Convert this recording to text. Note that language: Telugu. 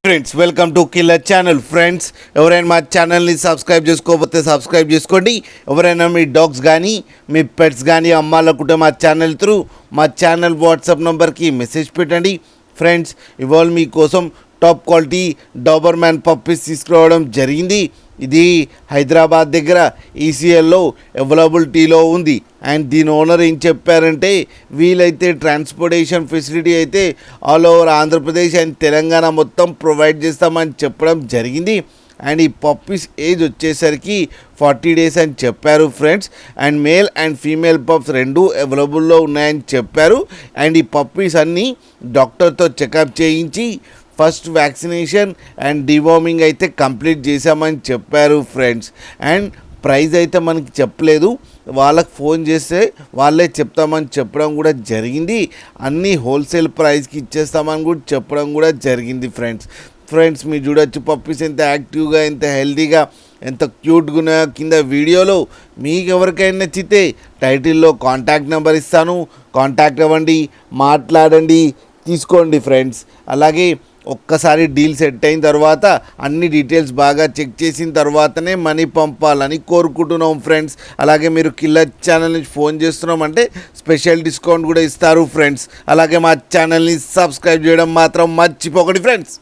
Friends welcome to killer channel. Friends ఎవరైనా మా ఛానల్ని సబ్స్క్రైబ్ చేసుకోకపోతే సబ్స్క్రైబ్ చేసుకోండి. ఎవరైనా మీ డాగ్స్ కానీ మీ పెట్స్ కానీ అమ్మాలనుకుంటే మా ఛానల్ త్రూ మా ఛానల్ వాట్సాప్ నెంబర్కి మెసేజ్ పెట్టండి. ఫ్రెండ్స్ ఇవాళ మీకోసం టాప్ క్వాలిటీ డాబర్మ్యాన్ పప్పీస్ తీసుకురావడం జరిగింది. ఇది హైదరాబాద్ దగ్గర ఈసీఎల్లో అవైలబిలిటీలో ఉంది. అండ్ దీని ఓనర్ ఏం చెప్పారంటే వీలైతే ట్రాన్స్పోర్టేషన్ ఫెసిలిటీ అయితే all over Andhra Pradesh and Telangana మొత్తం ప్రొవైడ్ చేస్తామని చెప్పడం జరిగింది. అండ్ ఈ పప్పీస్ ఏజ్ వచ్చేసరికి 40 days అని చెప్పారు friends. And male and female pups రెండు అవైలబుల్లో ఉన్నాయని చెప్పారు. అండ్ ఈ పప్పీస్ అన్నీ డాక్టర్తో చెకప్ చేయించి ఫస్ట్ వ్యాక్సినేషన్ అండ్ డివార్మింగ్ అయితే కంప్లీట్ చేశామని చెప్పారు ఫ్రెండ్స్. అండ్ ప్రైస్ అయితే మనకి చెప్పలేదు, వాళ్ళకి ఫోన్ చేస్తే వాళ్ళే చెప్తామని చెప్పడం కూడా జరిగింది. అన్నీ హోల్సేల్ ప్రైస్కి ఇచ్చేస్తామని కూడా చెప్పడం కూడా జరిగింది ఫ్రెండ్స్ మీరు చూడొచ్చు పప్పీస్ ఎంత యాక్టివ్గా, ఎంత హెల్తీగా, ఎంత క్యూట్గా ఉన్నాయో. కింద వీడియోలో మీకు ఎవరికైనా నచ్చితే టైటిల్లో కాంటాక్ట్ నెంబర్ ఇస్తాను, కాంటాక్ట్ అవ్వండి, మాట్లాడండి, తీసుకోండి ఫ్రెండ్స్. అలాగే ఒక్కసారి డీల్ సెట్ అయిన తర్వాత అన్ని డీటెయిల్స్ బాగా చెక్ చేసిన తర్వాతనే మనీ పంపాలని కోరుకుంటున్నాం ఫ్రెండ్స్. అలాగే మీరు కిల్లర్ ఛానల్ నుంచి ఫోన్ చేస్తున్నామంటే స్పెషల్ డిస్కౌంట్ కూడా ఇస్తారు ఫ్రెండ్స్. అలాగే మా ఛానల్ని సబ్స్క్రైబ్ చేయడం మాత్రం మర్చిపోకండి ఫ్రెండ్స్.